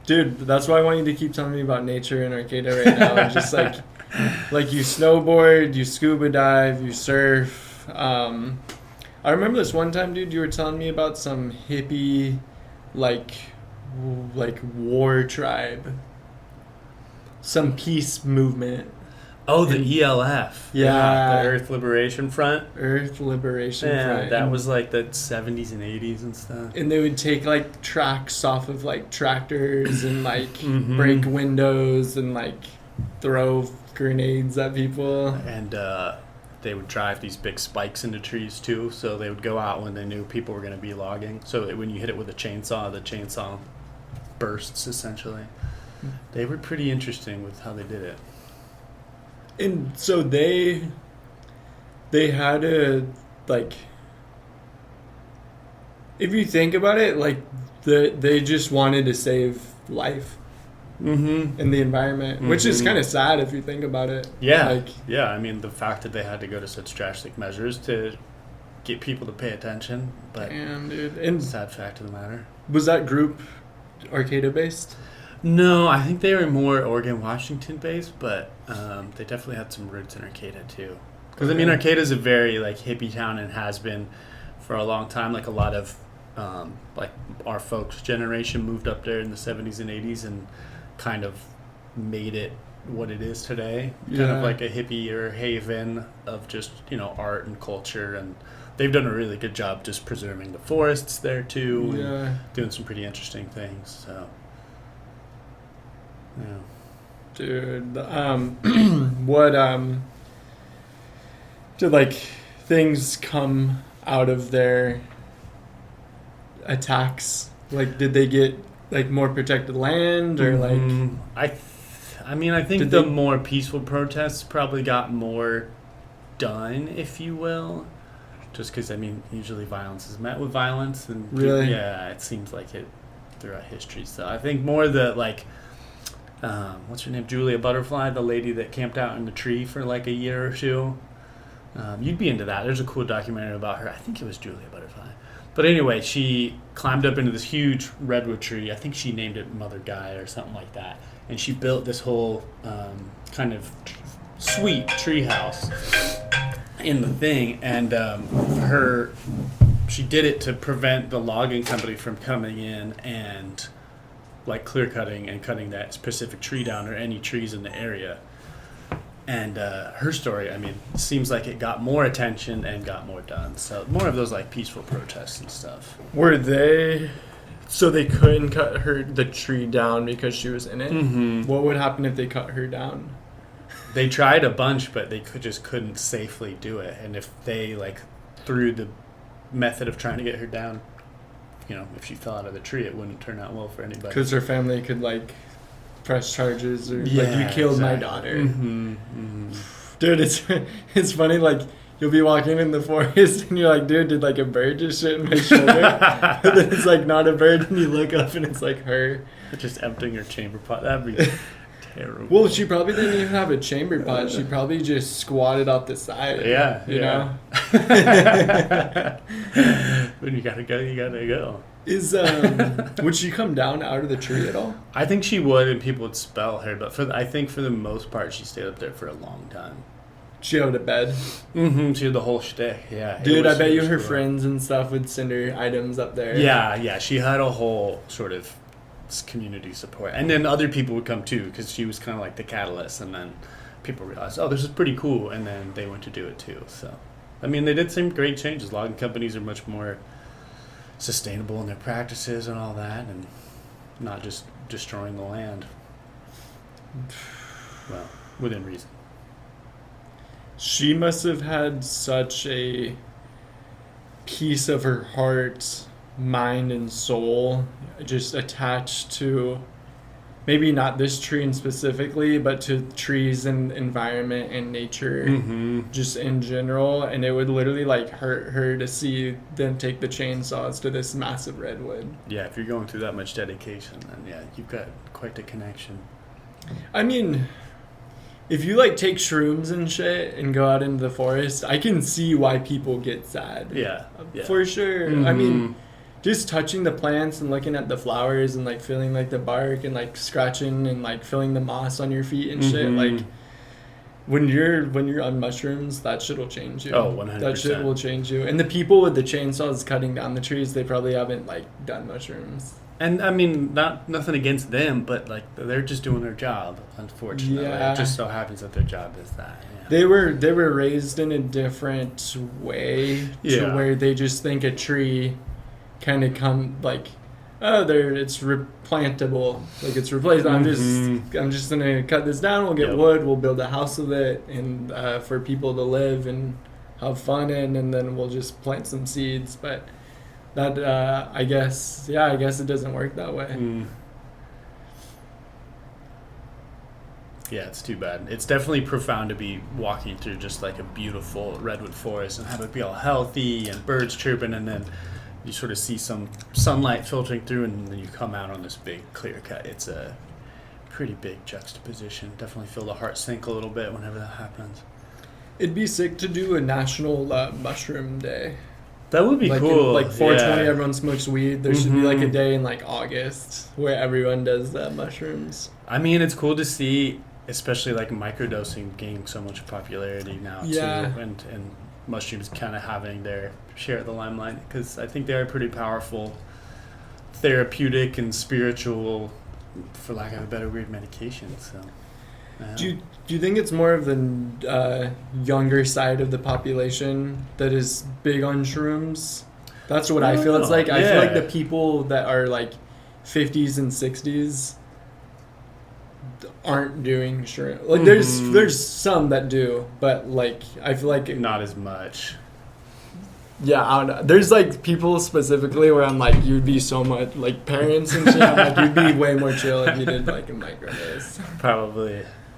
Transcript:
Dude, that's why I want you to keep telling me about nature in Arcata right now. And just like you snowboard, you scuba dive, you surf. I remember this one time, dude, you were telling me about some hippie, like war tribe, some peace movement. Oh, the ELF. Yeah. The Earth Liberation Front. Earth Liberation Front. That was like the 70s and 80s and stuff. And they would take like tracks off of like tractors and like Mhm. break windows and like throw grenades at people. And they would drive these big spikes into trees too. So they would go out when they knew people were going to be logging. So that when you hit it with a chainsaw, the chainsaw bursts essentially. They were pretty interesting with how they did it. And so they had a, like, if you think about it, like they just wanted to save life Mm-hmm. in the environment, which is Mhm. kind of sad if you think about it. Yeah. Like, Yeah, I mean, the fact that they had to go to such drastic measures to get people to pay attention, but damn, dude. And sad fact of the matter. was that group Arcata based? No, I think they were more Oregon, Washington based, but they definitely had some roots in Arcata too. Because I mean, Okay. Arcata is a very like hippie town and has been for a long time. Like a lot of like our folks' generation moved up there in the 70s and 80s and kind of made it what it is today. Kind Yeah. of like a hippie or haven of just art and culture, and they've done a really good job just preserving the forests there too. And Yeah. doing some pretty interesting things. So. Yeah. Dude, what did like things come out of their attacks? Like, did they get like more protected land or like? I mean, I think Did the they- more peaceful protests probably got more done, if you will. Just because, I mean, usually violence is met with violence, and Really? yeah, it seems like it throughout history. So I think more the like. What's her name? Julia Butterfly, the lady that camped out in the tree for like a year or two. You'd be into that. There's a cool documentary about her. I think it was Julia Butterfly. But anyway, she climbed up into this huge redwood tree. I think she named it Mother Guy or something like that. And she built this whole kind of sweet tree house in the thing. And she did it to prevent the logging company from coming in and like clear cutting and cutting that specific tree down or any trees in the area. And her story, I mean, seems like it got more attention and got more done. So more of those like peaceful protests and stuff. Were they? So they couldn't cut the tree down because she was in it. Mm-hmm. What would happen if they cut her down? They tried a bunch, but they just couldn't safely do it. And if they like through the method of trying to get her down, if she fell out of the tree, it wouldn't turn out well for anybody. Because her family could like press charges or Yeah, like you killed my exactly. daughter. Mm-hmm. Mm-hmm. Dude, it's funny, like you'll be walking in the forest and you're like, dude, did like a bird just shit in my shoulder? And then it's like not a bird and you look up and it's like her. Just emptying her chamber pot. That'd be terrible. Well, she probably didn't even have a chamber pot. She probably just squatted off the side. Yeah, You know? When you gotta go, you gotta go. Would she come down out of the tree at all? I think she would, and people would spell her. But I think for the most part, she stayed up there for a long time. She out of bed. Mm-hmm. She had the whole shtick. Yeah, it Dude, was I bet you super her cool. friends and stuff would send her items up there. Yeah. She had a whole sort of community support, and then other people would come too because she was kind of like the catalyst. And then people realized, oh, this is pretty cool, and then they went to do it too. So, I mean, they did some great changes. Logging companies are much more sustainable in their practices and all that, and not just destroying the land. Well, within reason. She must have had such a piece of her heart, mind, and soul just attached to maybe not this tree in specifically, but to trees and environment and nature Mm-hmm. just in general. And it would literally like hurt her to see them take the chainsaws to this massive redwood. Yeah, if you're going through that much dedication, then yeah, you've got quite the connection. I mean, if you like take shrooms and shit and go out into the forest, I can see why people get sad. Yeah. For sure. I mean, just touching the plants and looking at the flowers and like feeling like the bark and like scratching and like feeling the moss on your feet and shit. Mhm. Like when you're on mushrooms, that shit will change you. Oh, 100%. That shit will change you. And the people with the chainsaws cutting down the trees, they probably haven't like done mushrooms. And I mean, nothing against them, but like they're just doing their job. Unfortunately, Yeah. it just so happens that their job is that. Yeah. They were raised in a different way to Yeah. where they just think a tree kind of it's replantable, like it's replaceable. I'm just gonna cut this down. We'll get Yep. wood. We'll build a house with it, and for people to live and have fun in, and then we'll just plant some seeds. But that I guess it doesn't work that way. Mm. Yeah, it's too bad. It's definitely profound to be walking through just like a beautiful redwood forest and have it be all healthy and birds chirping, and then you sort of see some sunlight filtering through, and then you come out on this big clear cut. It's a pretty big juxtaposition. Definitely feel the heart sink a little bit whenever that happens. It'd be sick to do a national mushroom day. That would be Like cool. like 420, yeah. everyone smokes weed. There should be like a Mhm. day in like August where everyone does mushrooms. I mean, it's cool to see, especially like microdosing gaining so much popularity now Yeah. too, and mushrooms kind of having their share of the limelight, because I think they are pretty powerful, therapeutic and spiritual, for lack of a better word, medication. So, Do you think it's more of the younger side of the population that is big on shrooms? That's what I feel it's like. I feel like the people that are like 50s and 60s aren't doing shrooms. Like there's some that do, but like I feel like not as much. yeah, I don't know. There's like people specifically where I'm like, you'd be so much like parents and shit. I'm like, you'd be way more chill if you did like a microdose. Probably.